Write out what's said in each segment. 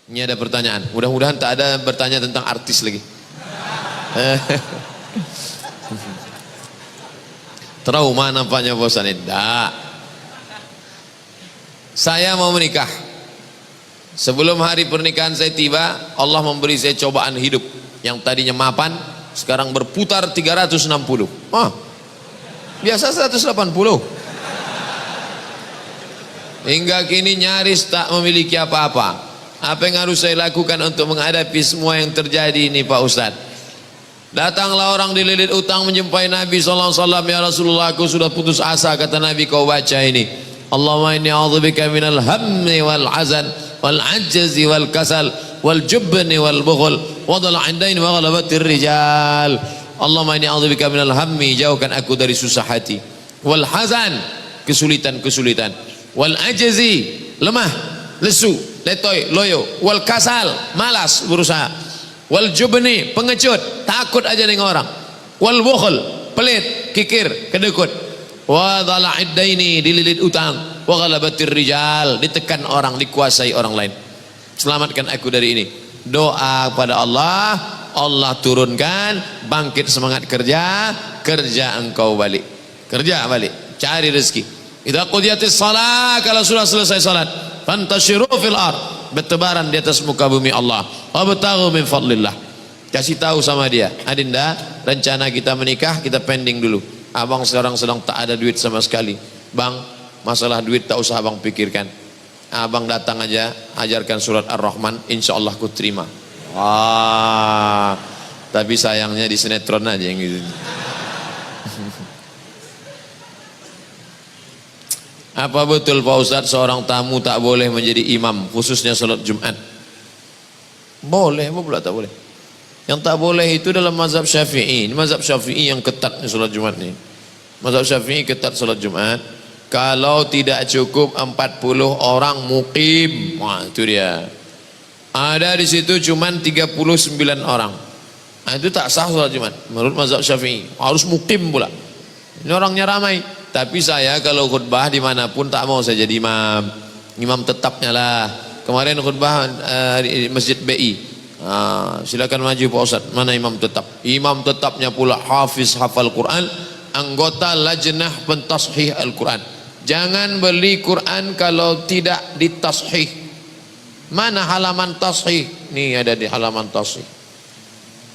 Ini ada pertanyaan. Mudah-mudahan tak ada bertanya tentang artis lagi. Trauma nampaknya bosan ini. Tak. Saya mau menikah. Sebelum hari pernikahan saya tiba, Allah memberi saya cobaan hidup. Yang tadinya mapan, sekarang berputar 360. Oh, biasa 180. Hingga kini nyaris tak memiliki apa-apa. Apa yang harus saya lakukan untuk menghadapi semua yang terjadi ini, Pak Ustadz? Datanglah orang dililit utang menjumpai Nabi SAW. Ya Rasulullah, aku sudah putus asa. Kata Nabi, kau baca ini, Allahumma inni a'udzubika minal hammi wal hazan wal ajzi wal kasal wal jubni wal bukhul wa dhala'in dain wa ghalabatir rijal. Allahumma inni a'udzubika minal hammi, jauhkan aku dari susah hati, wal hazan, kesulitan-kesulitan, wal ajzi, lemah, lesu, letoy, loyo, wal kasal, malas berusaha, wal jubni, pengecut, takut aja dengan orang, wal bukhul, pelit, kikir, kedekut, wa dhala'id daini, dililit utang, wa ghalabatir rijal, ditekan orang, dikuasai orang lain. Selamatkan aku dari ini. Doa pada Allah, Allah turunkan bangkit semangat kerja, kerja engkau balik, kerja balik, cari rezeki. Idza qudiyatis shalah, kalau sudah selesai salat, fantashiru fil ard, bertebaran di atas muka bumi Allah, wabtaghu min fadlillah. Kasih tahu sama dia, Adinda, rencana kita menikah kita pending dulu. Abang sekarang sedang tak ada duit sama sekali. Bang, masalah duit tak usah abang pikirkan. Abang datang aja, ajarkan surat Ar-Rahman, insya Allah ku terima. Wah, tapi sayangnya di sinetron aja yang gitu. Apa betul Pak Ustadz seorang tamu tak boleh menjadi imam khususnya salat Jumat? Boleh, apa pula tak boleh? Yang tak boleh itu dalam mazhab Syafi'i. Ini mazhab Syafi'i yang ketat salat Jumat ni. Mazhab Syafi'i ketat salat Jumat. Kalau tidak cukup 40 orang muqim, wah itu dia. Ada di situ cuma 39 orang. Nah, itu tak sah salat Jumat menurut mazhab Syafi'i. Harus muqim pula. Ini orangnya ramai. Tapi saya kalau khutbah dimanapun tak mau saya jadi imam. Imam tetapnya lah. Kemarin khutbah di Masjid BI. Silakan maju Pak Ustaz. Mana imam tetap? Imam tetapnya pula hafiz hafal Quran, anggota lajnah pentashih Al-Quran. Jangan beli Quran kalau tidak ditashih. Mana halaman tashih? Nih ada di halaman tashih.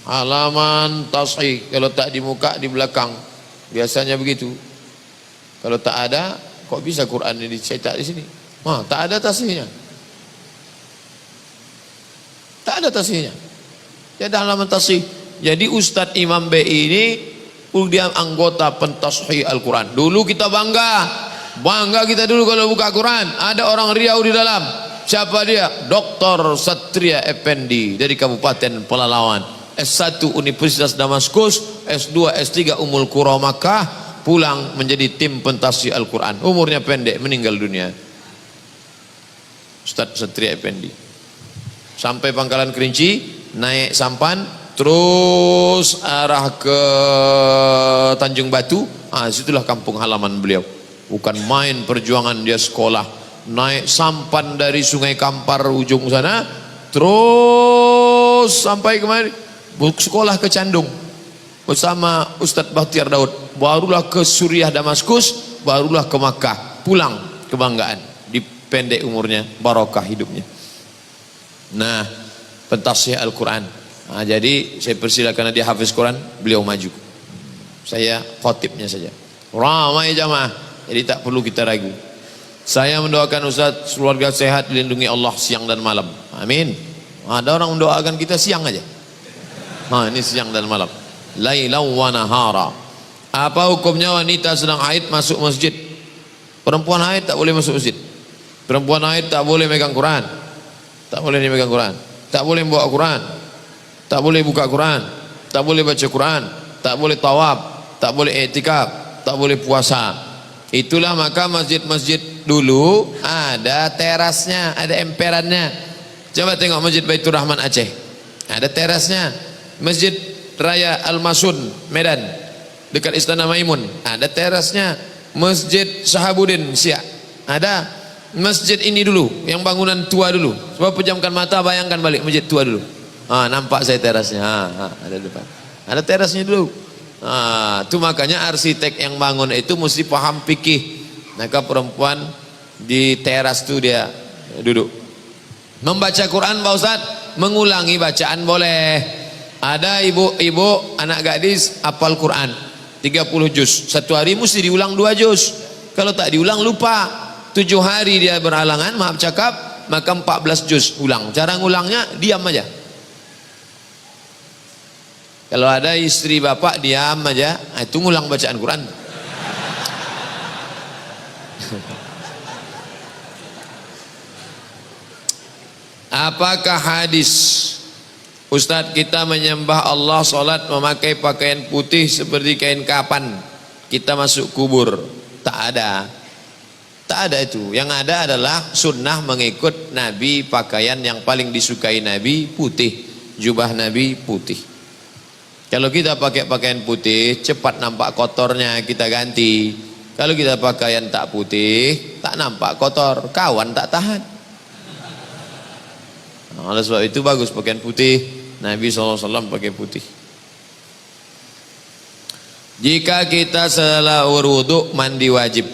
Halaman tashih. Kalau tak di muka, di belakang. Biasanya begitu. Kalau tak ada, kok bisa Quran ini dicetak di sini? Wah, tak ada tasihnya. Tak ada tasihnya. Jadi halaman tasih. Jadi Ustadz Imam BI ini dia anggota pentashih Al-Quran. Dulu kita bangga kita dulu kalau buka Quran. Ada orang Riau di dalam. Siapa dia? Dr. Satria Effendi dari Kabupaten Pelalawan. S1 Universitas Damaskus, S2, S3 Ummul Qura Makkah. Pulang menjadi tim pentashih Al-Quran. Umurnya pendek, meninggal dunia. Ustadz Satria Effendi. Sampai Pangkalan Kerinci, naik sampan, terus arah ke Tanjung Batu. Situlah kampung halaman beliau. Bukan main perjuangan dia sekolah. Naik sampan dari Sungai Kampar ujung sana, terus sampai kemari. Sekolah ke Candung bersama Ustadz Bakhtiar Daud. Barulah ke Suriah Damaskus, barulah ke Makkah. Pulang kebanggaan. Di pendek umurnya, barokah hidupnya. Nah, pentashih Al-Quran. Jadi saya persilakan dia hafiz Quran, beliau maju. Saya khotibnya saja. Ramai jamaah, jadi tak perlu kita ragu. Saya mendoakan Ustaz keluarga sehat, dilindungi Allah siang dan malam. Amin. Ada orang mendoakan kita siang aja. Ini siang dan malam. Lailau wa nahara. Apa hukumnya wanita sedang haid masuk masjid? Perempuan haid tak boleh masuk masjid. Perempuan haid tak boleh megang Quran. Tak boleh megang Quran. Tak boleh bawa Quran. Tak boleh buka Quran. Tak boleh baca Quran. Tak boleh tawaf. Tak boleh i'tikaf. Tak boleh puasa. Itulah maka masjid-masjid dulu ada terasnya, ada emperannya. Coba tengok Masjid Baitur Rahman Aceh. Ada terasnya. Masjid Raya Al-Masun Medan dekat Istana Maimun ada terasnya. Masjid Sahabuddin Siak ada. Masjid ini dulu, yang bangunan tua dulu. Coba pejamkan mata, bayangkan balik masjid tua dulu. Nampak saya terasnya. Ada depan. Ada terasnya dulu. Itu makanya arsitek yang bangun itu mesti paham fikih. Maka perempuan di teras itu dia duduk. Membaca Quran Pak Ustaz, mengulangi bacaan boleh. Ada ibu-ibu anak gadis hafal Quran 30 juz. Satu hari mesti diulang 2 juz. Kalau tak diulang lupa. 7 hari dia berhalangan, maaf cakap, maka 14 juz ulang. Cara ngulangnya diam aja. Kalau ada istri bapak diam aja, itu ngulang bacaan Quran. Apakah hadis Ustadz kita menyembah Allah, sholat memakai pakaian putih seperti kain kapan kita masuk kubur? Tak ada. Tak ada itu. Yang ada adalah sunnah mengikut Nabi, pakaian yang paling disukai Nabi putih, jubah Nabi putih. Kalau kita pakai pakaian putih, cepat nampak kotornya, kita ganti. Kalau kita pakaian tak putih, tak nampak kotor, kawan tak tahan. Oleh sebab itu bagus pakaian putih. Nabi SAW pakai putih. Jika kita setelah berwudu mandi wajib,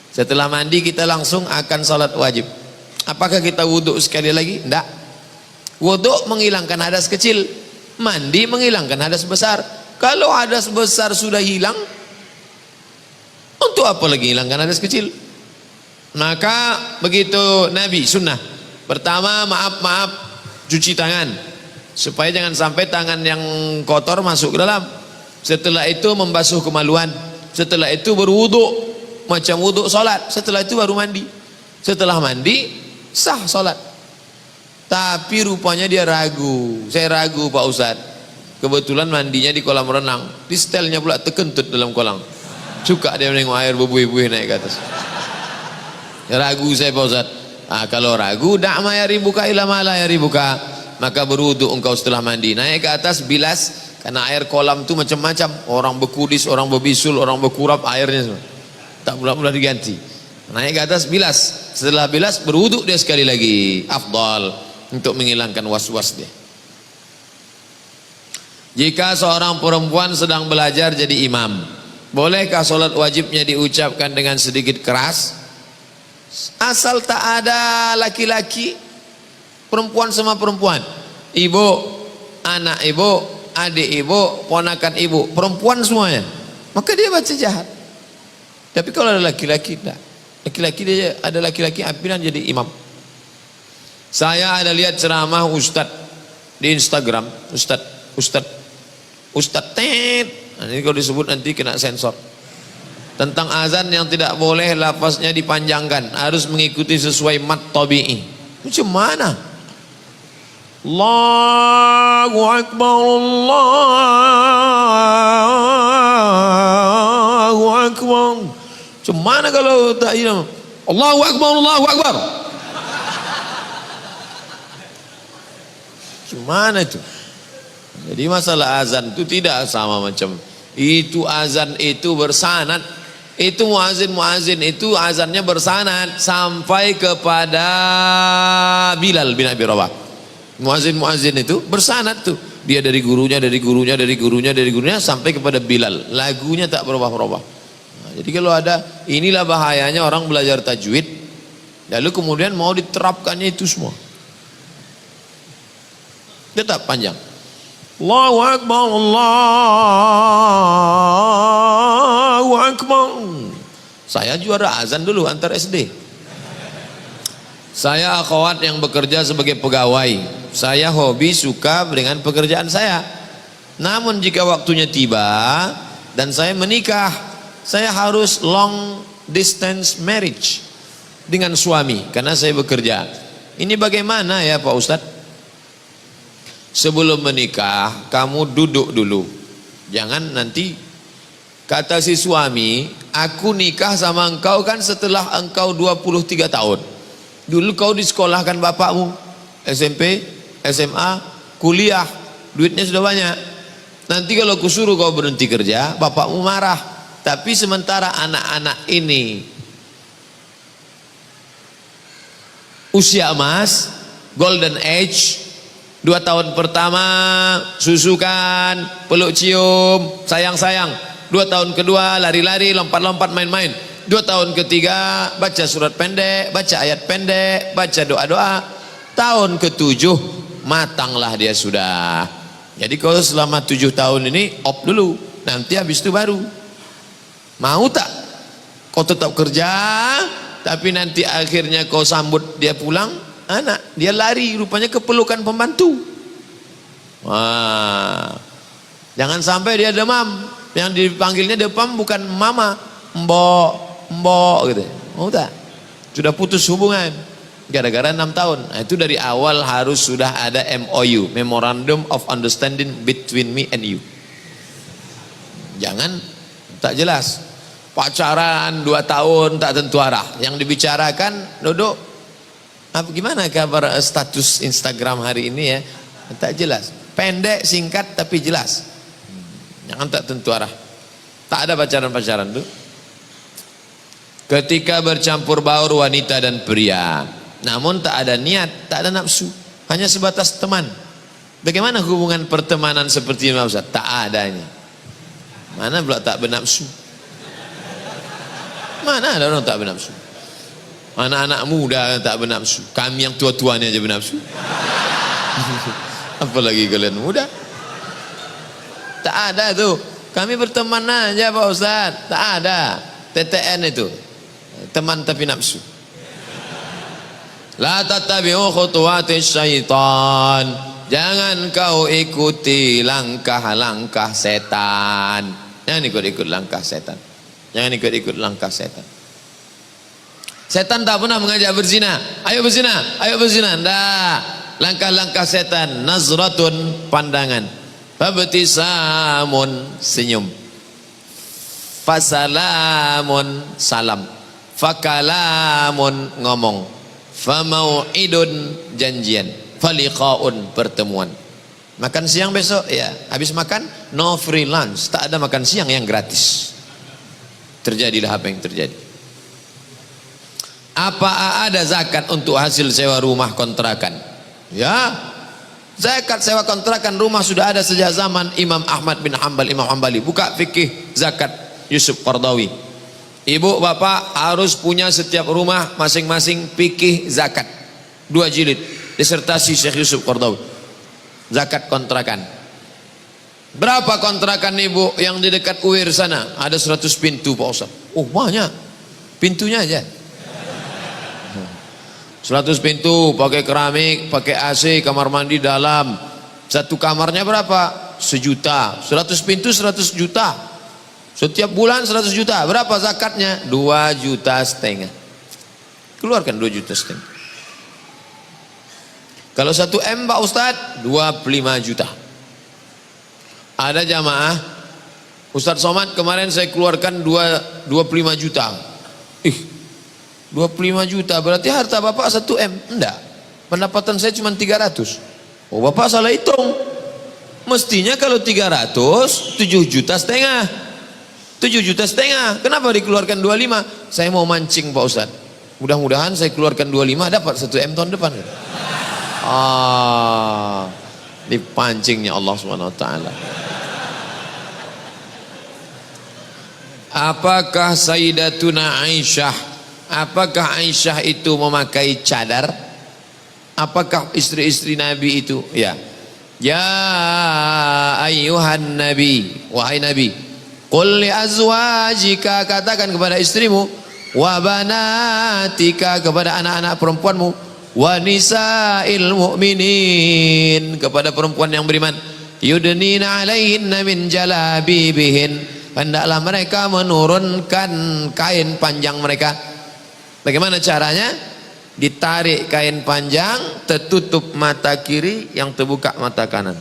setelah mandi kita langsung akan salat wajib. Apakah kita wudhu sekali lagi? Tidak. Wudhu menghilangkan hadas kecil, mandi menghilangkan hadas besar. Kalau hadas besar sudah hilang, untuk apa lagi hilangkan hadas kecil? Maka begitu Nabi sunnah. Pertama maaf cuci tangan, supaya jangan sampai tangan yang kotor masuk ke dalam. Setelah itu membasuh kemaluan. Setelah itu berwudhu macam wudhu solat. Setelah itu baru mandi. Setelah mandi sah solat. Tapi rupanya dia ragu. Saya ragu Pak Ustadz. Kebetulan mandinya di kolam renang, di setelnya pula terkentut dalam kolam. Suka dia menengok air berbuih-buih naik ke atas. Ragu saya Pak Ustadz. Kalau ragu, dak ma yaribuka ila ma la yaribuka, maka berwudu engkau setelah mandi. Naik ke atas bilas, karena air kolam itu macam-macam. Orang berkudis, orang berbisul, orang berkurap airnya semua. Tak mula-mula diganti. Naik ke atas bilas. Setelah bilas berwudu dia sekali lagi. Afdal untuk menghilangkan was-was dia. Jika seorang perempuan sedang belajar jadi imam, bolehkah solat wajibnya diucapkan dengan sedikit keras? Asal tak ada laki-laki, perempuan sama perempuan, ibu, anak ibu, adik ibu, ponakan ibu, perempuan semuanya, maka dia baca jahat. Tapi kalau ada laki-laki, tidak. Laki-laki dia ada laki-laki pimpinan jadi imam. Saya ada lihat ceramah ustadz di Instagram, ustadz tet. Ini kalau disebut nanti kena sensor. Tentang azan yang tidak boleh lafaznya dipanjangkan, harus mengikuti sesuai mat tabi'i. Macam mana? Allahu Akbar, Allahu Akbar. Macam mana kalau tak ini? Allahu Akbar, Allahu Akbar. Macam mana itu? Jadi masalah azan itu tidak sama macam itu. Azan itu bersanad. Itu muazin itu azannya bersanad sampai kepada Bilal bin Abi Rabah. Muazin itu bersanad tuh. Dia dari gurunya sampai kepada Bilal. Lagunya tak berubah-ubah. Jadi kalau ada, inilah bahayanya orang belajar tajwid lalu kemudian mau diterapkannya itu semua. Tetap panjang. Allahu Akbar, Allahu Akbar. Saya juara azan dulu antar SD. Saya akhwat yang bekerja sebagai pegawai. Saya hobi suka dengan pekerjaan saya. Namun jika waktunya tiba dan saya menikah, saya harus long distance marriage dengan suami karena saya bekerja. Ini bagaimana ya Pak Ustadz? Sebelum menikah kamu duduk dulu. Jangan nanti kata si suami, aku nikah sama engkau kan setelah engkau 23 tahun. Dulu kau disekolahkan bapakmu, SMP, SMA, kuliah, duitnya sudah banyak. Nanti kalau kusuruh kau berhenti kerja, bapakmu marah. Tapi sementara anak-anak ini usia emas, golden age. 2 tahun pertama susukan, peluk cium, sayang-sayang. 2 tahun kedua lari-lari, lompat-lompat, main-main. 2 tahun ketiga baca surat pendek, baca ayat pendek, baca doa-doa. Tahun ke-7 matanglah dia sudah. Jadi kalau selama 7 tahun ini op dulu, nanti habis itu baru. Mau tak kau tetap kerja, tapi nanti akhirnya kau sambut dia pulang, anak dia lari rupanya ke pelukan pembantu. Wah, jangan sampai dia demam, yang dipanggilnya demam bukan mama, mbok gitu. Mau tak? Sudah putus hubungan gara-gara 6 tahun. Nah, itu dari awal harus sudah ada MOU, Memorandum of Understanding between me and you. Jangan tak jelas. Pacaran 2 tahun tak tentu arah. Yang dibicarakan, duduk, gimana kabar status Instagram hari ini ya? Tak jelas. Pendek, singkat tapi jelas. Jangan tak tentu arah. Tak ada pacaran-pacaran tuh. Ketika bercampur baur wanita dan pria, namun tak ada niat, tak ada nafsu, hanya sebatas teman. Bagaimana hubungan pertemanan seperti ini Ustaz? Tak adanya. Mana pula tak bernafsu? Mana ada orang tak bernafsu? Anak-anak muda tak bernafsu. Kami yang tua-tuanya aja bernafsu. Apalagi kalian muda. Tak ada tuh. Kami berteman aja Pak Ustaz. Tak ada. TTN itu. Teman tapi nafsu. La tattabi'u khutuwatis syaitan. Jangan kau ikuti langkah-langkah setan. Jangan ikut-ikut langkah setan. Jangan ikut-ikut langkah setan. Setan tak pernah mengajak berzina. Ayo berzina, ayo berzina. Nggak. Langkah-langkah setan. Nazratun, pandangan. Fabtisamun, senyum. Fasalamun, salam. Fakalamun, ngomong. Famau'idun, janjian. Faliqaun, pertemuan. Makan siang besok? Ya. Habis makan, no free lunch. Tak ada makan siang yang gratis. Terjadilah apa yang terjadi. Apa ada zakat untuk hasil sewa rumah kontrakan? Ya, zakat sewa kontrakan rumah sudah ada sejak zaman Imam Ahmad bin Hanbal, Imam Hanbali. Buka fikih zakat Yusuf Qardawi. Ibu bapak harus punya setiap rumah masing-masing fikih zakat. 2 jilid disertasi Syekh Yusuf Qardawi. Zakat kontrakan. Berapa kontrakan ibu yang di dekat UIR sana? Ada 100 pintu Pak Ustaz. Oh banyak. Pintunya aja. 100 pintu, pakai keramik, pakai AC, kamar mandi dalam. Satu kamarnya berapa? 1 juta. 100 pintu 100 juta. Setiap bulan 100 juta. Berapa zakatnya? 2,5 juta. Keluarkan 2,5 juta. Kalau 1 M Pak Ustaz, 25 juta. Ada jamaah, Ustaz Somad kemarin saya keluarkan 25 juta. 25 juta berarti harta bapak 1 M. Enggak, pendapatan saya cuma 300. Oh bapak salah hitung. Mestinya kalau 300 7,5 juta. 7,5 juta. Kenapa dikeluarkan 25? Saya mau mancing Pak Ustaz. Mudah-mudahan saya keluarkan 25 dapat 1 M tahun depan. Dipancingnya Allah Subhanahu wa taala. Apakah Sayyidatuna Aisyah, apakah Aisyah itu memakai cadar? Apakah istri-istri Nabi itu? Ya. Ya ayyuhan nabi, wahai Nabi, qul li azwajika, katakan kepada istrimu, wa banatika, kepada anak-anak perempuanmu, wa nisa'il mu'minin, kepada perempuan yang beriman, yudnina alaihinna min jalabibihin, hendaklah mereka menurunkan kain panjang mereka. Bagaimana caranya? Ditarik kain panjang, tertutup mata kiri, yang terbuka mata kanan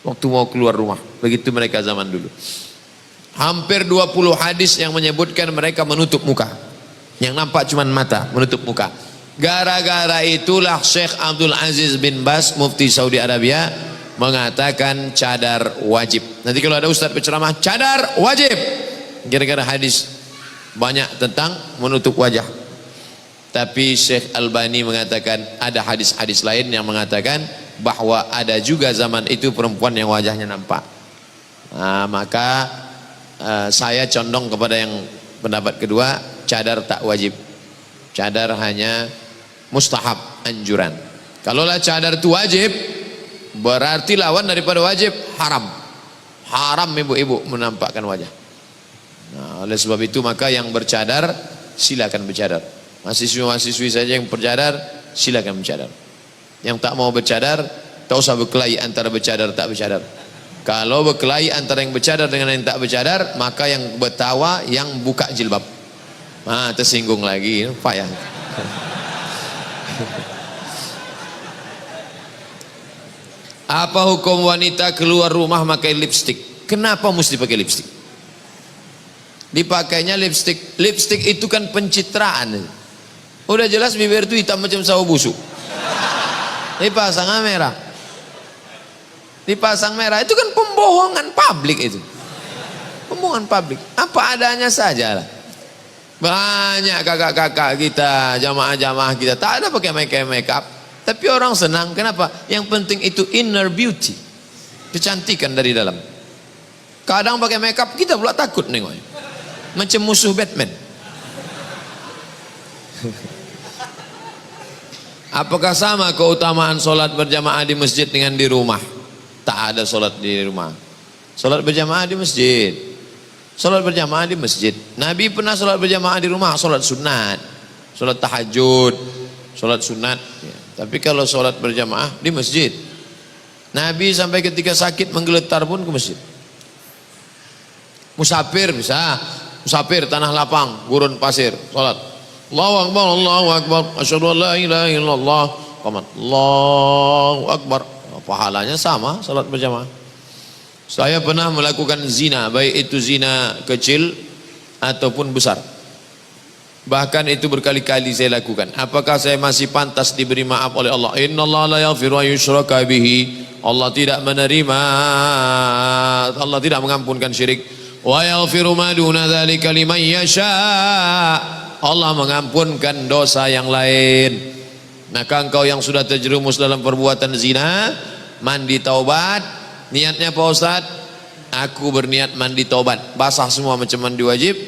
waktu mau keluar rumah. Begitu mereka zaman dulu. Hampir 20 hadis yang menyebutkan mereka menutup muka, yang nampak cuma mata, menutup muka. Gara-gara itulah Syekh Abdul Aziz bin Bas, mufti Saudi Arabia, mengatakan cadar wajib. Nanti kalau ada ustaz berceramah, cadar wajib, gara-gara hadis banyak tentang menutup wajah. Tapi Syekh Albani mengatakan ada hadis-hadis lain yang mengatakan bahwa ada juga zaman itu perempuan yang wajahnya nampak. Nah, maka saya condong kepada yang pendapat kedua, cadar tak wajib. Cadar hanya mustahab, anjuran. Kalaulah cadar itu wajib, berarti lawan daripada wajib haram. Haram ibu-ibu menampakkan wajah. Nah, oleh sebab itu maka yang bercadar silakan bercadar. Mahasiswi-mahasiswi saja yang bercadar silakan bercadar. Yang tak mau bercadar tak usah berkelahi antara bercadar tak bercadar. Kalau berkelahi antara yang bercadar dengan yang tak bercadar, maka yang bertawa yang buka jilbab. Nah, tersinggung lagi, payah. Apa hukum wanita keluar rumah pakai lipstik? Kenapa mesti pakai lipstik? Dipakainya lipstik. Lipstik itu kan pencitraan. Udah jelas bibir itu hitam macam sawo busuk. Dipasang merah. Dipasang merah itu kan pembohongan publik itu. Pembohongan publik. Apa adanya saja lah. Banyak kakak-kakak kita, jamaah-jamaah kita tak ada pakai make up. Tapi orang senang. Kenapa? Yang penting itu inner beauty. Kecantikan dari dalam. Kadang pakai make up kita pula takut nengoknya. Macam musuh Batman. Apakah sama keutamaan solat berjamaah di masjid dengan di rumah? Tak ada solat di rumah. Solat berjamaah di masjid. Solat berjamaah di masjid. Nabi pernah solat berjamaah di rumah, solat sunat, solat tahajud, solat sunat. Ya. Tapi kalau solat berjamaah di masjid, Nabi sampai ketika sakit menggeletar pun ke masjid. Musafir bisa, musafir tanah lapang, gurun pasir, solat. Allahu Akbar, Allahu Akbar, asyhadu an la ilaha illallah, qamat. Allahu Akbar. Pahalanya sama salat berjamaah. Saya pernah melakukan zina, baik itu zina kecil ataupun besar. Bahkan itu berkali-kali saya lakukan. Apakah saya masih pantas diberi maaf oleh Allah? Innallaha la yaghfiru an yushraka bihi. Allah tidak menerima, Allah tidak mengampunkan syirik. Wa yaghfiru ma duna dzalika liman yasha. Allah mengampunkan dosa yang lain. Maka engkau yang sudah terjerumus dalam perbuatan zina, mandi taubat. Niatnya Pak Ustaz, aku berniat mandi taubat, basah semua macam mandi wajib.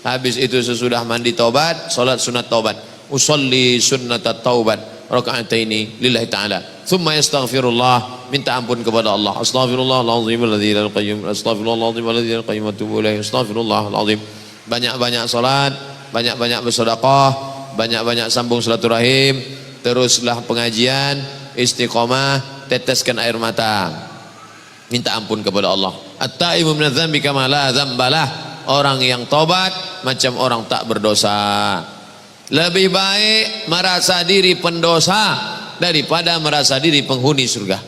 Habis itu sesudah mandi taubat, solat sunat taubat. Usolli sunnatat taubat raka'ataini lillahi ta'ala. Thumma yastaghfirullah, minta ampun kepada Allah. Astaghfirullahaladzim alladzi la qayyum. Astaghfirullahaladzim alladzi la qayyum atubu ilaih. Astaghfirullahaladzim. Banyak-banyak salat, banyak-banyak bersedekah, banyak-banyak sambung silaturahim, teruslah pengajian, istiqomah, teteskan air mata, minta ampun kepada Allah. At-taibu minadz-dzambi kama la dzambalah. Orang yang tobat macam orang tak berdosa. Lebih baik merasa diri pendosa daripada merasa diri penghuni surga.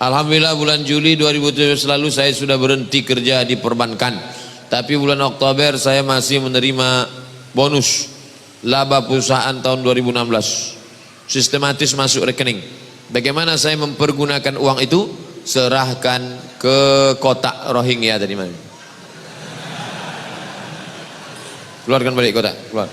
Alhamdulillah bulan Juli 2017 lalu saya sudah berhenti kerja di perbankan. Tapi bulan Oktober saya masih menerima bonus laba perusahaan tahun 2016. Sistematis masuk rekening. Bagaimana saya mempergunakan uang itu? Serahkan ke kotak Rohingya tadi mana? Keluarkan balik kotak, keluar.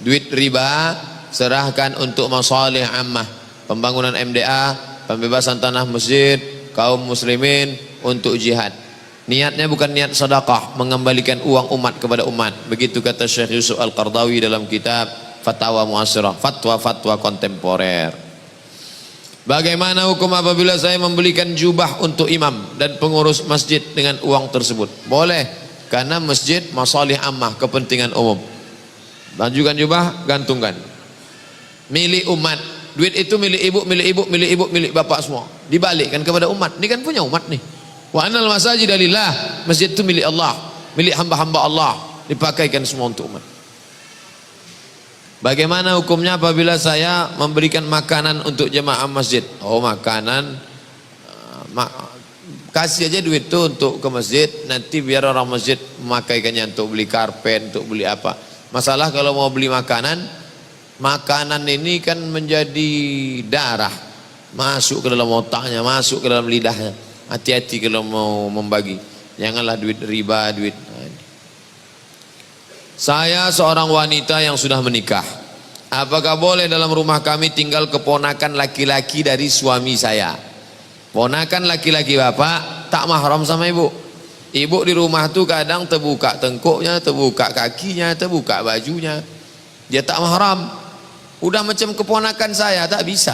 Duit riba serahkan untuk masalih ammah, pembangunan MDA, pembebasan tanah masjid, kaum muslimin, untuk jihad. Niatnya bukan niat sedekah, mengembalikan uang umat kepada umat. Begitu kata Syekh Yusuf Al-Qardawi dalam kitab Fatwa Muasirah, fatwa-fatwa kontemporer. Bagaimana hukum apabila saya membelikan jubah untuk imam dan pengurus masjid dengan uang tersebut? Boleh, karena masjid masalih ammah, kepentingan umum. Bajukan jubah, gantungkan. Milik umat. Duit itu milik ibu, milik ibu, milik ibu, milik bapak semua. Dibalikkan kepada umat. Ini kan punya umat nih. Wa anal masajida lillah. Masjid itu milik Allah, milik hamba-hamba Allah, dipakaikan semua untuk umat. Bagaimana hukumnya apabila saya memberikan makanan untuk jemaah masjid? Oh, makanan, kasih aja duit itu untuk ke masjid, nanti biar orang masjid memakaikannya untuk beli karpet, untuk beli apa. Masalah kalau mau beli makanan, makanan ini kan menjadi darah, masuk ke dalam otaknya, masuk ke dalam lidahnya. Hati-hati kalau mau membagi, janganlah duit riba, duit. Saya seorang wanita yang sudah menikah. Apakah boleh dalam rumah kami tinggal keponakan laki-laki dari suami saya? Ponakan laki-laki bapak tak mahram sama ibu. Ibu di rumah tuh kadang terbuka tengkuknya, terbuka kakinya, terbuka bajunya. Dia tak mahram. Udah macam keponakan saya, tak bisa.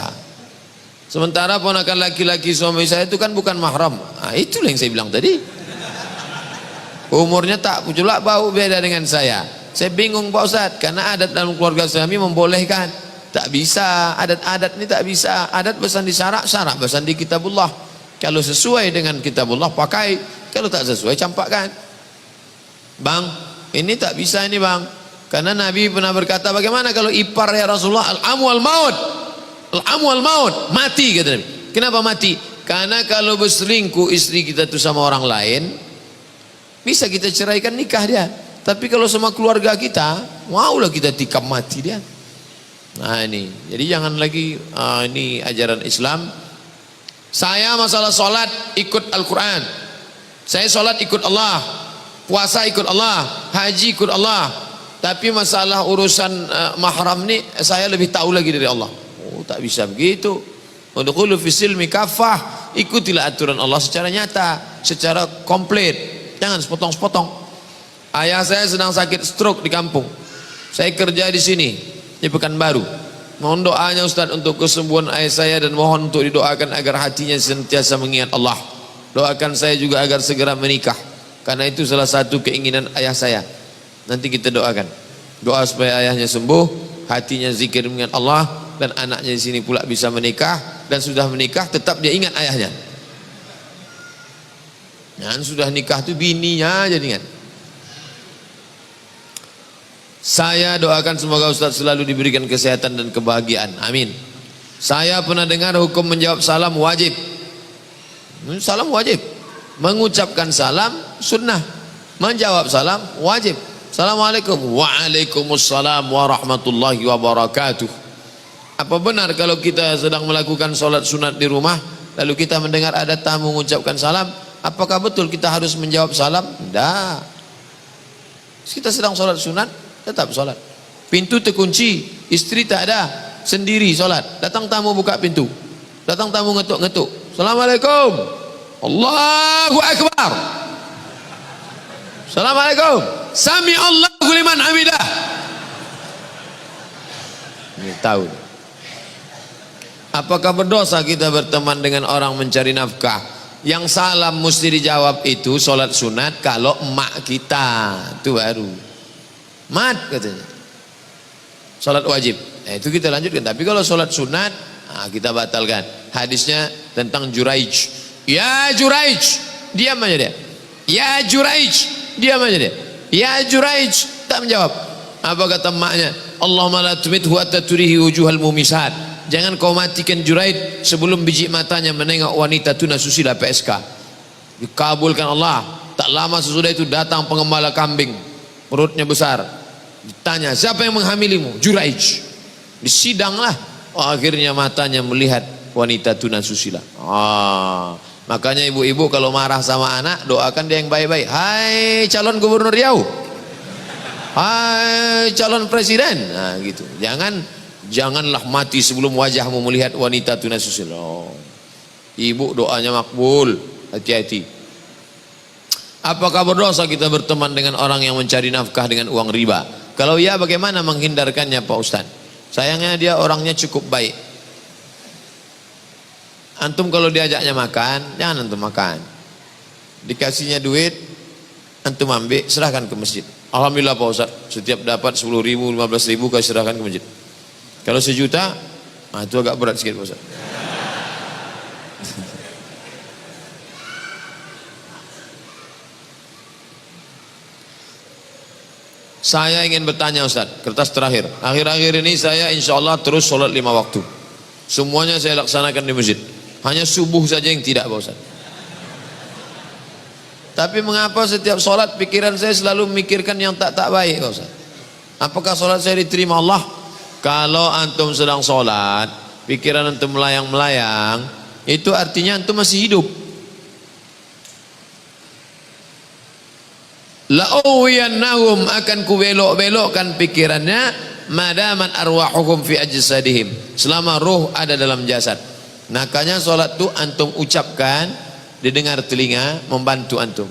Sementara ponakan laki-laki suami saya itu kan bukan mahram. Nah, itulah yang saya bilang tadi. Umurnya tak pula bau beda dengan saya. Saya bingung Pak Ustadz, karena adat dalam keluarga suami membolehkan. Tak bisa, adat-adat ini tak bisa. Adat besan di syarak, syarak besan di kitabullah. Kalau sesuai dengan kitabullah pakai, kalau tak sesuai campakkan. Bang, ini tak bisa ini bang. Karena Nabi pernah berkata, bagaimana kalau ipar ya Rasulullah, al-amu al-maut. Al-amu al-maut, mati kata Nabi. Kenapa mati? Karena kalau berselingkuh istri kita itu sama orang lain, bisa kita ceraikan nikah dia. Tapi kalau sama keluarga kita, maulah kita tikam mati dia. Nah ini, jadi jangan lagi ini ajaran Islam. Saya masalah sholat ikut Al-Quran. Saya sholat ikut Allah, puasa ikut Allah, haji ikut Allah. Tapi masalah urusan mahram ini saya lebih tahu lagi dari Allah. Oh tak bisa begitu. Udkhulu fis silmi kafah. Ikutilah aturan Allah secara nyata, secara komplit. Jangan sepotong-sepotong. Ayah saya sedang sakit stroke di kampung. Saya kerja di sini di Pekanbaru. Mohon doanya Ustaz untuk kesembuhan ayah saya dan mohon untuk didoakan agar hatinya sentiasa mengingat Allah. Doakan saya juga agar segera menikah. Karena itu salah satu keinginan ayah saya. Nanti kita doakan. Doa supaya ayahnya sembuh, hatinya zikir mengingat Allah, dan anaknya di sini pula bisa menikah, dan sudah menikah tetap dia ingat ayahnya. Dan sudah nikah tu bininya jadi ingat. Saya doakan semoga Ustaz selalu diberikan kesehatan dan kebahagiaan. Amin. Saya pernah dengar hukum menjawab salam wajib. Salam wajib. Mengucapkan salam sunnah. Menjawab salam wajib. Assalamualaikum. Waalaikumsalam warahmatullahi wabarakatuh. Apa benar kalau kita sedang melakukan sholat sunat di rumah, lalu kita mendengar ada tamu mengucapkan salam, apakah betul kita harus menjawab salam? Tidak. Kita sedang sholat sunat, tetap sholat. Pintu terkunci, istri tak ada, sendiri sholat. Datang tamu buka pintu, datang tamu ngetuk-ngetuk, Assalamualaikum, Allahu Akbar, Assalamualaikum, Sami Allahu liman hamidah. Ini tahu. Apakah berdosa kita berteman dengan orang mencari nafkah? Yang salam mesti dijawab itu sholat sunat kalau emak kita, itu baru mat katanya. Sholat wajib, itu kita lanjutkan. Tapi kalau sholat sunat, kita batalkan. Hadisnya tentang Juraij. Ya Juraij, diam aja dia. Ya Juraij, diam aja dia. Ya Juraij, tak menjawab. Apa kata emaknya? Allahumma la tumithu hatta turihi wujuhal mumisat. Jangan kau matikan Juraij sebelum biji matanya menengok wanita tunasusila PSK. Dikabulkan Allah. Tak lama sesudah itu datang pengembala kambing, perutnya besar. Ditanya, siapa yang menghamilimu? Juraij. Disidanglah. Akhirnya matanya melihat wanita tunasusila. Makanya ibu-ibu kalau marah sama anak, doakan dia yang baik-baik. Hai calon gubernur Riau, hai calon presiden. Nah gitu. Janganlah mati sebelum wajahmu melihat wanita tunasusila. Ibu doanya makbul. Hati-hati. Apakah berdosa kita berteman dengan orang yang mencari nafkah dengan uang riba? Kalau ya, bagaimana menghindarkannya Pak Ustaz? Sayangnya dia orangnya cukup baik. Antum kalau diajaknya makan, jangan antum makan. Dikasihnya duit, antum ambil, serahkan ke masjid. Alhamdulillah Pak Ustaz, setiap dapat 10.000, 15.000 kau serahkan ke masjid. Kalau 1 juta, itu agak berat sikit Pak Ustaz. Saya ingin bertanya Ustaz, kertas terakhir. Akhir-akhir ini saya insya Allah terus sholat 5 waktu. Semuanya saya laksanakan di masjid. Hanya subuh saja yang tidak Pak Ustaz. Tapi mengapa setiap sholat pikiran saya selalu memikirkan yang tak baik Pak Ustaz? Apakah sholat saya diterima Allah? Kalau antum sedang sholat, pikiran antum melayang-melayang, itu artinya antum masih hidup. la'uwiyannahum, akan ku belok-belokkan pikirannya, madaman arwahuhum fi ajsadihim, selama ruh ada dalam jasad. Makanya salat tu antum ucapkan, didengar telinga, membantu antum.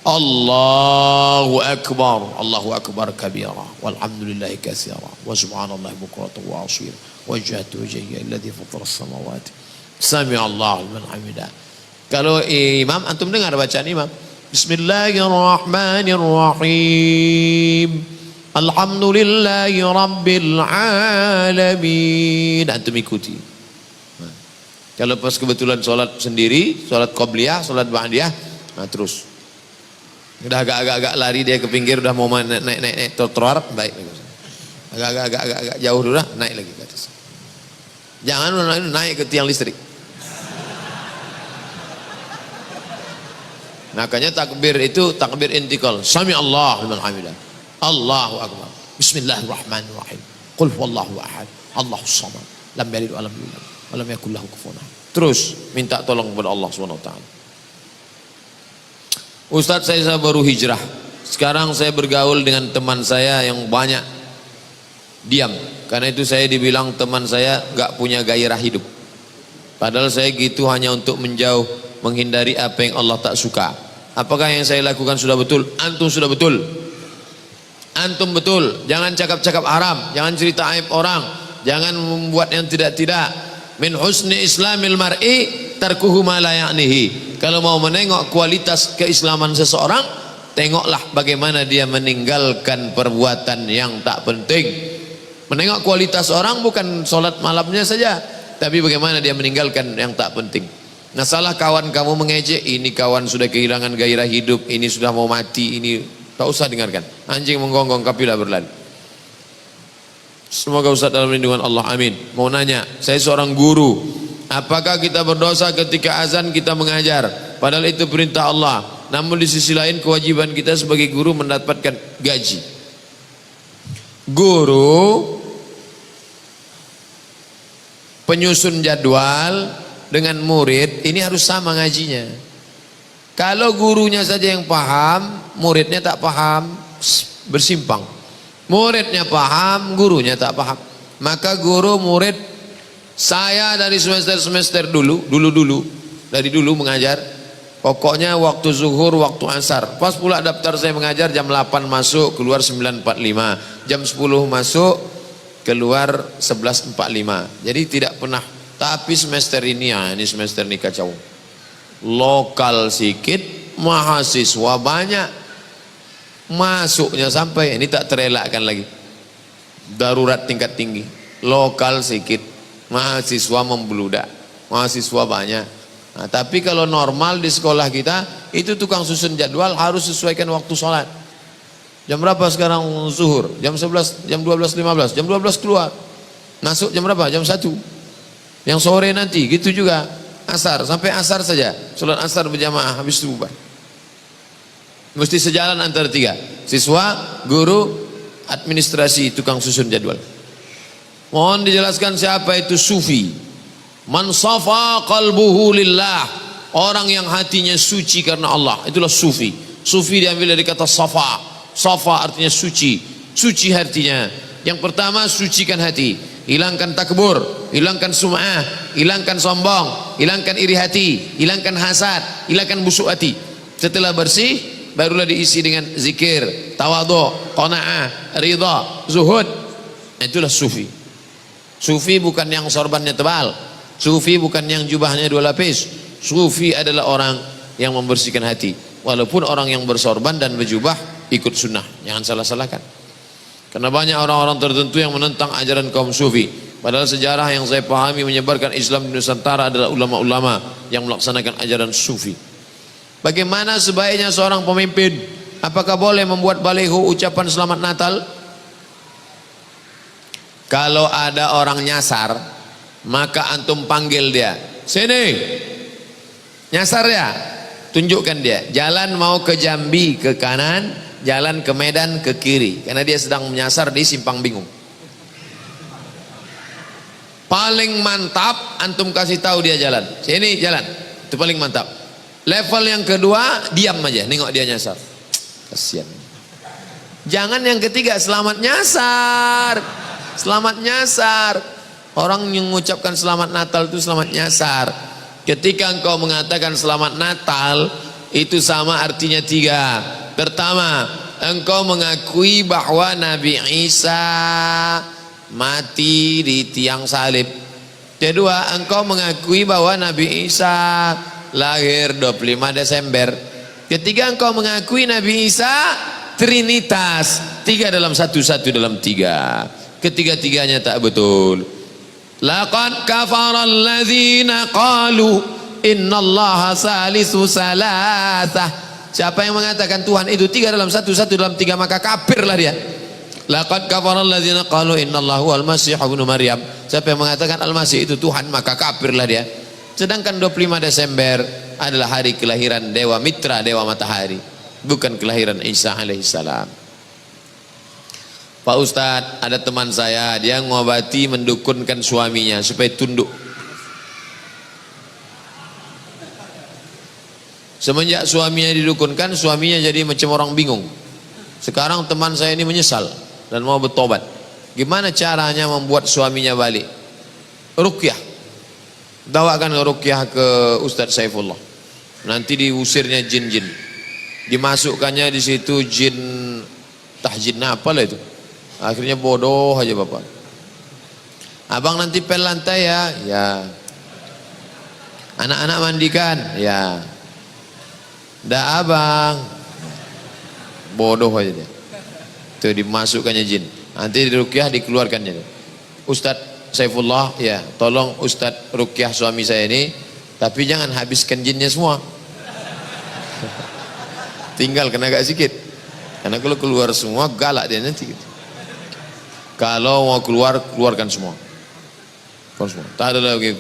Allahu akbar kabira walhamdulillahi katsira wa subhanallahi bukratan wa asira wajhatu wajhiya alladhi fatara as-samawati sami'allahu liman hamidah. Kalau imam, antum dengar bacaan imam, bismillahirrahmanirrahim alhamdulillahi rabbil alamin, antum ikuti. Kalau pas kebetulan sholat sendiri, sholat qobliyah, sholat ba'diyah, nah terus udah agak-agak lari dia ke pinggir, udah mau naik trotoar, baik lagi. Agak jauh dulu, naik lagi ke atas. Jangan naik ke tiang listrik. Makanya takbir itu takbir intikal. Sami Allah liman hamidah. Allahu akbar. Bismillahirrahmanirrahim. Qul huwallahu ahad. Allahus samad. Lam yalid wa lam yulad wa lam yakul lahu kufuwan ahad. Terus minta tolong kepada Allah Subhanahu wa taala. Ustadz, saya baru hijrah. Sekarang saya bergaul dengan teman saya yang banyak diam. Karena itu saya dibilang teman saya gak punya gairah hidup. Padahal saya gitu hanya untuk menjauh, menghindari apa yang Allah tak suka. Apakah yang saya lakukan sudah betul? Antum sudah betul. Antum betul. Jangan cakap-cakap haram, jangan cerita aib orang, jangan membuat yang tidak-tidak. Min husni islamil mar'i tarkuhu ma la ya'nihi. Kalau mau menengok kualitas keislaman seseorang, tengoklah bagaimana dia meninggalkan perbuatan yang tak penting. Menengok kualitas orang bukan sholat malamnya saja, tapi bagaimana dia meninggalkan yang tak penting. Nah, salah kawan kamu mengejek, ini kawan sudah kehilangan gairah hidup, ini sudah mau mati, ini tak usah dengarkan. Anjing menggonggong kapilah berlari. Semoga Ustaz dalam lindungan Allah, amin. Mau nanya, saya seorang guru, apakah kita berdosa ketika azan kita mengajar? Padahal itu perintah Allah. Namun di sisi lain kewajiban kita sebagai guru mendapatkan gaji. Guru penyusun jadwal dengan murid ini harus sama ngajinya. Kalau gurunya saja yang paham, muridnya tak paham, bersimpang. Muridnya paham, gurunya tak paham. Maka guru murid, saya dari semester dulu dari dulu mengajar, pokoknya waktu zuhur, waktu asar. Pas pula daftar saya mengajar jam 8 masuk, keluar 9.45. Jam 10 masuk, keluar 11.45. Jadi tidak pernah. Tapi semester ini, ini semester ini kacau. Lokal sikit, mahasiswa banyak. Masuknya sampai, ini tak terelakkan lagi. Darurat tingkat tinggi. Lokal sikit, mahasiswa membludak. Mahasiswa banyak. Nah, tapi kalau normal di sekolah kita, itu tukang susun jadwal harus sesuaikan waktu sholat. Jam berapa sekarang zuhur? Jam 11, jam 12.15, jam 12 keluar. Masuk jam berapa? Jam 1. Yang sore nanti, gitu juga. Asar, sampai asar saja. Sholat asar berjamaah, habis itu bubar. Mesti sejalan antara tiga. Siswa, guru, administrasi, tukang susun jadwal. Mohon dijelaskan siapa itu sufi. Man safa qalbuhu lillah. Orang yang hatinya suci karena Allah, itulah sufi. Sufi diambil dari kata safa. Safa artinya suci. Suci hatinya. Yang pertama, sucikan hati. Hilangkan takbur, hilangkan sum'ah, hilangkan sombong, hilangkan iri hati, hilangkan hasad, hilangkan busuk hati. Setelah bersih, barulah diisi dengan zikir, tawadhu, qanaah, ridha, zuhud. Itulah sufi. Sufi bukan yang sorbannya tebal. Sufi bukan yang jubahnya 2 lapis. Sufi adalah orang yang membersihkan hati. Walaupun orang yang bersorban dan berjubah ikut sunnah, jangan salah-salahkan. Karena banyak orang-orang tertentu yang menentang ajaran kaum sufi. Padahal sejarah yang saya pahami menyebarkan Islam di Nusantara adalah ulama-ulama yang melaksanakan ajaran sufi. Bagaimana sebaiknya seorang pemimpin? Apakah boleh membuat baliho ucapan selamat Natal? Kalau ada orang nyasar, maka antum panggil dia. Sini, nyasar ya. Tunjukkan dia. Jalan mau ke Jambi ke kanan, jalan ke Medan ke kiri. Karena dia sedang menyasar di Simpang Bingung. Paling mantap antum kasih tahu dia jalan. Sini jalan. Itu paling mantap. Level yang kedua, diam aja, nengok dia nyasar. Kasihan. Jangan yang ketiga, selamat nyasar. Selamat nyasar. Orang yang mengucapkan selamat Natal itu selamat nyasar. Ketika engkau mengatakan selamat Natal, itu sama artinya tiga. Pertama, engkau mengakui bahwa Nabi Isa mati di tiang salib. Kedua, engkau mengakui bahwa Nabi Isa lahir 25 Desember. Ketiga, engkau mengakui Nabi Isa Trinitas, tiga dalam satu, satu dalam tiga. Ketiga-tiganya tak betul. Laqad kafara alladzina qalu innallaha salisu salasah. Siapa yang mengatakan Tuhan itu tiga dalam satu, satu dalam tiga, maka kafirlah dia. Laqad kafara alladzina qalu innallaha huwal masih ibnu Maryam. Siapa yang mengatakan Al-Masih itu Tuhan, maka kafirlah dia. Sedangkan 25 Desember adalah hari kelahiran Dewa Mitra, Dewa Matahari, bukan kelahiran Isa alaihissalam. Pak Ustadz, ada teman saya, dia ngobati mendukunkan suaminya supaya tunduk. Semenjak suaminya didukunkan, suaminya jadi macam orang bingung. Sekarang teman saya ini menyesal dan mau bertobat. Gimana caranya membuat suaminya balik? Ruqyah. Bawakan ruqyah ke Ustadz Saifullah. Nanti diusirnya jin-jin. Dimasukkannya di situ jin tahjin apalah itu. Akhirnya bodoh aja bapak. Abang nanti pel lantai ya, ya. Anak-anak mandikan, ya. Dah abang, bodoh aja dia. Tuh dimasukkannya jin. Nanti di ruqyah dikeluarkannya. Ustadz Saifullah, ya, tolong Ustadz ruqyah suami saya ini, tapi jangan habiskan jinnya semua. Tinggal kena agak sedikit. Karena kalau keluar semua galak dia nanti. Kalau mau keluar, keluarkan semua. Tak ada lagi.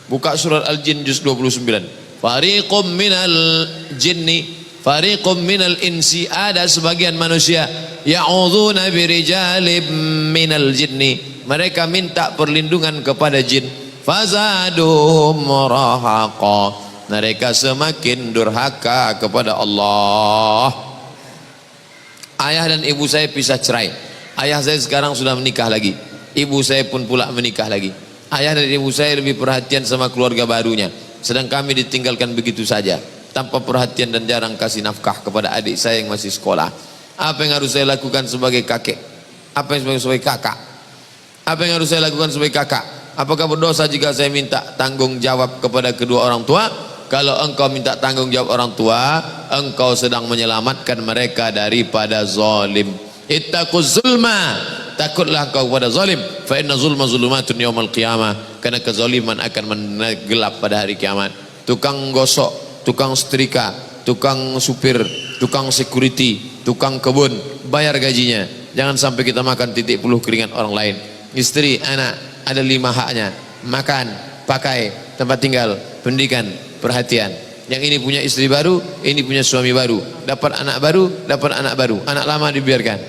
Buka surat Al-Jin juz 29. Fariqum minal jinni, fariqum minal insi, ada sebagian manusia ya'udzuuna birijalib minal jinni, mereka minta perlindungan kepada jin. Fazaduhum rahaqa, mereka semakin durhaka kepada Allah. Ayah dan ibu saya pisah cerai. Ayah saya sekarang sudah menikah lagi. Ibu saya pun pula menikah lagi. Ayah dan ibu saya lebih perhatian sama keluarga barunya. Sedang kami ditinggalkan begitu saja, tanpa perhatian dan jarang kasih nafkah kepada adik saya yang masih sekolah. Apa yang harus saya lakukan sebagai kakek? Apa yang sebagai kakak? Apa yang harus saya lakukan sebagai kakak? Apakah berdosa jika saya minta tanggung jawab kepada kedua orang tua? Kalau engkau minta tanggung jawab orang tua, engkau sedang menyelamatkan mereka daripada zalim. Ittaquz zulma, takutlah kau kepada zalim. Fa inna zulma zulumatun yaumal qiyamah, karena kezaliman akan menggelap pada hari kiamat. Tukang gosok, tukang setrika, tukang supir, tukang security, tukang kebun, bayar gajinya. Jangan sampai kita makan titik puluh keringat orang lain. Istri, anak, ada 5 haknya: makan, pakai, tempat tinggal, pendidikan, perhatian. Yang ini punya istri baru, ini punya suami baru, dapat anak baru, anak lama dibiarkan.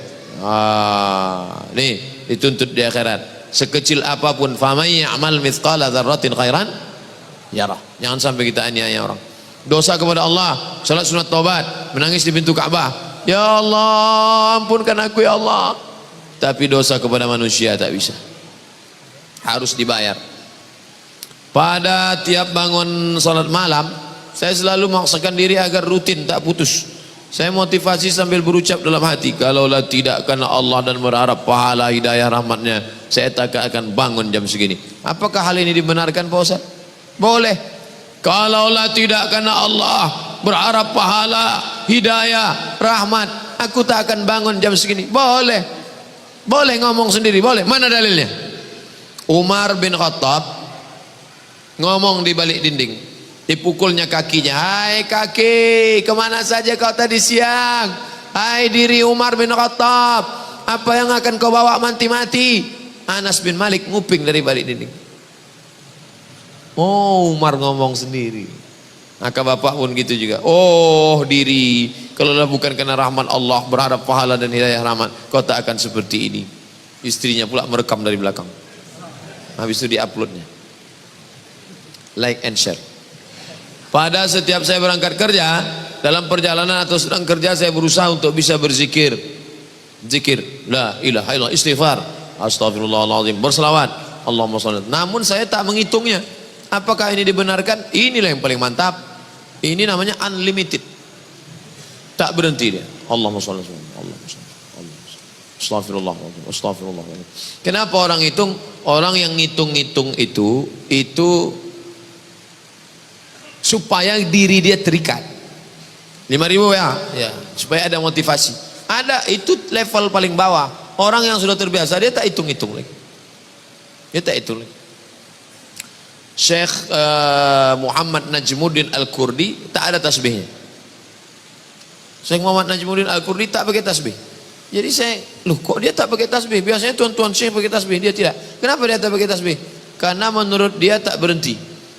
Nih dituntut di akhirat. Sekecil apapun, famay ya'mal mithqala dzarratin khairan yarah. Jangan sampai kita aniaya orang. Dosa kepada Allah, salat sunat taubat, menangis di pintu Ka'bah, ya Allah ampunkan aku ya Allah. Tapi dosa kepada manusia tak bisa, harus dibayar. Pada tiap bangun salat malam, saya selalu memaksakan diri agar rutin, tak putus. Saya motivasi sambil berucap dalam hati, kalaulah tidak karena Allah dan berharap pahala hidayah rahmatnya, saya tak akan bangun jam segini. Apakah hal ini dibenarkan Pak Ustaz? Boleh. Kalaulah tidak karena Allah berharap pahala hidayah rahmat, aku tak akan bangun jam segini. Boleh. Boleh ngomong sendiri, boleh. Mana dalilnya? Umar bin Khattab ngomong di balik dinding, dipukulnya kakinya. Hai kaki, kemana saja kau tadi siang? Hai diri Umar bin Khattab, apa yang akan kau bawa mati-mati? Anas bin Malik nguping dari balik dinding. Oh, Umar ngomong sendiri. Maka bapak pun gitu juga. Oh diri, kalaulah bukan karena rahmat Allah, berharap pahala dan hidayah rahmat, kau tak akan seperti ini. Istrinya pula merekam dari belakang. Habis itu diuploadnya. Like and share. Pada setiap saya berangkat kerja, dalam perjalanan atau sedang kerja, saya berusaha untuk bisa berzikir. zikir, la ilaha illallah, istighfar, astagfirullahaladzim, berselawat, Allahumma sholli. Namun saya tak menghitungnya. Apakah ini dibenarkan? Inilah yang paling mantap. Ini namanya unlimited. Tak berhenti dia. Allahumma sholli, Allahumma sholli, astagfirullahaladzim, astagfirullahaladzim. Kenapa orang hitung? Orang yang ngitung-ngitung itu supaya diri dia terikat. 5.000 ya, supaya ada motivasi. Ada, itu level paling bawah. Orang yang sudah terbiasa dia tak hitung-hitung lagi. Dia tak hitung lagi. Syekh Muhammad Najmuddin Al-Kurdi tak ada tasbihnya. Syekh Muhammad Najmuddin Al-Kurdi tak pakai tasbih. Jadi saya, loh kok dia tak pakai tasbih? Biasanya tuan-tuan Syekh pakai tasbih, dia tidak. Kenapa dia tak pakai tasbih? Karena menurut dia tak berhenti.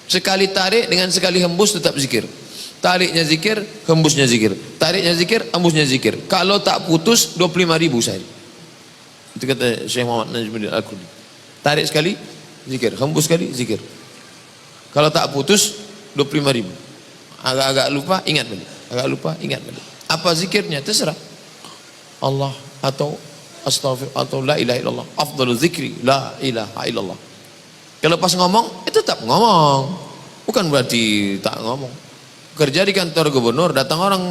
Sekali tarik dengan sekali hembus tetap zikir. Tariknya zikir, hembusnya zikir. Tariknya zikir, hembusnya zikir. Kalau tak putus 25.000 sehari. Itu kata Syekh Muhammad Najmuddin Al-Kurdi. Tarik sekali, zikir. Hembus sekali, zikir. Kalau tak putus 25.000. Agak-agak lupa, ingat balik. Agak lupa, ingat balik. Apa zikirnya? Terserah. Allah atau astaghfir atau la ilaha illallah. Afdhalu zikri la ilaha illallah. Kalau pas ngomong, tetap ngomong. Bukan berarti tak ngomong. Kerja di kantor gubernur, datang orang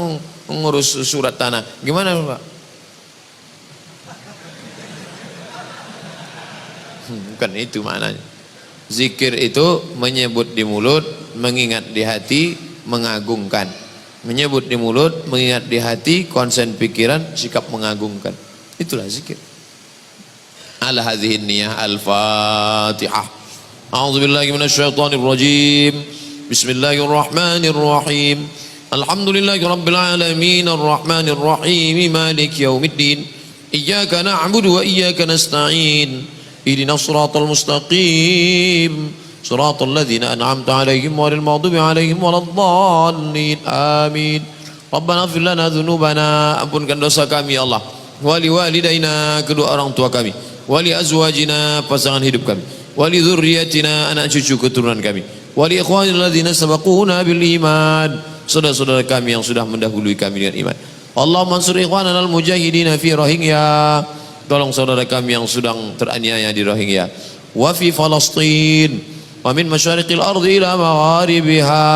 mengurus surat tanah. Gimana Pak? Bukan itu maknanya. Zikir itu menyebut di mulut, mengingat di hati, mengagungkan. Menyebut di mulut, mengingat di hati, konsen pikiran, sikap mengagungkan. Itulah zikir. Ala hadhihi niyah al-Fatihah. A'udzubillahi minasyaitonir rajim. Bismillahirrahmanirrahim. Alhamdulillahi rabbil alamin arrahmanir rahim maliki yaumiddin. Iyyaka na'budu wa iyyaka nasta'in. Ihdinas siratal mustaqim. Siratal ladzina an'amta 'alaihim ghairil maghdubi 'alaihim waladdallin. Amin. Rabbana ighfir lana dzunubana, ampunkan dosa kami ya Allah. Wa liwalidaina, kedua orang tua kami. Wa li azwajina, pasangan hidup kami. Wa li dzurriyyatina, anak cucu keturunan kami. Wa li ikhwanil ladzina sabaquna bil iman, saudara-saudara kami yang sudah mendahului kami dengan iman. Allahumma ansur ikhwanana al mujahidina fi Rohingya, tolong saudara kami yang sedang teraniaya di Rohingya. Wa fi Palestin, wa min masyariqil ardi ila magharibiha,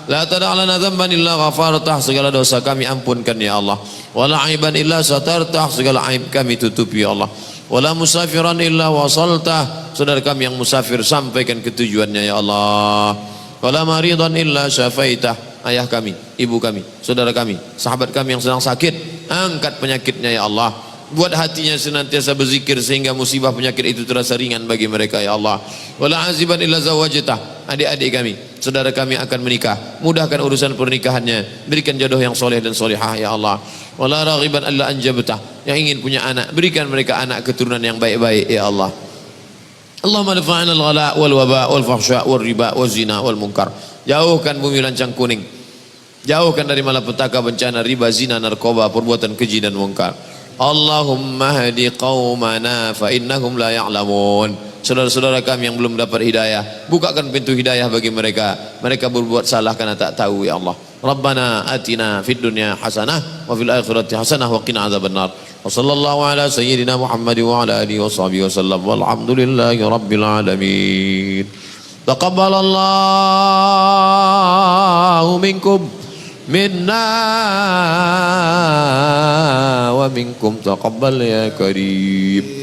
la tada' lana dhanban illa ghafartah, segala dosa kami ampunkan ya Allah. Wa la aiban illa satartah, segala aib kami tutupi ya Allah. Wala musafiran illa wasaltah, saudara kami yang musafir sampaikan ke tujuannya ya Allah. Wala maridan illa syafaitah, ayah kami, ibu kami, saudara kami, sahabat kami yang sedang sakit, angkat penyakitnya ya Allah. Buat hatinya senantiasa berzikir sehingga musibah penyakit itu terasa ringan bagi mereka ya Allah. Wala aziban illa zawajtah, adik-adik kami, saudara kami akan menikah, mudahkan urusan pernikahannya, berikan jodoh yang soleh dan solehah ya Allah. Wala raghiban illa anjabtah, yang ingin punya anak, berikan mereka anak keturunan yang baik-baik ya Allah. Allahumma dafa'na al-ghala wal waba wal fahsya wal riba wal zina wal munkar, jauhkan bumi lancang kuning, jauhkan dari malapetaka, bencana, riba, zina, narkoba, perbuatan keji dan munkar. Allahumma hadi qaumana fa innahum la ya'lamun, saudara-saudara kami yang belum dapat hidayah, bukakan pintu hidayah bagi mereka. Mereka berbuat salah karena tak tahu ya Allah. Rabbana atina fid dunya hasanah wa fil akhirati hasanah wa qina adzabannar. Wa sallallahu ala sayyidina Muhammad wa ala alihi wa sahbihi wasallam walhamdulillahi rabbil alamin. Taqabbalallahu minkum minna wa minkum taqabbal ya karim.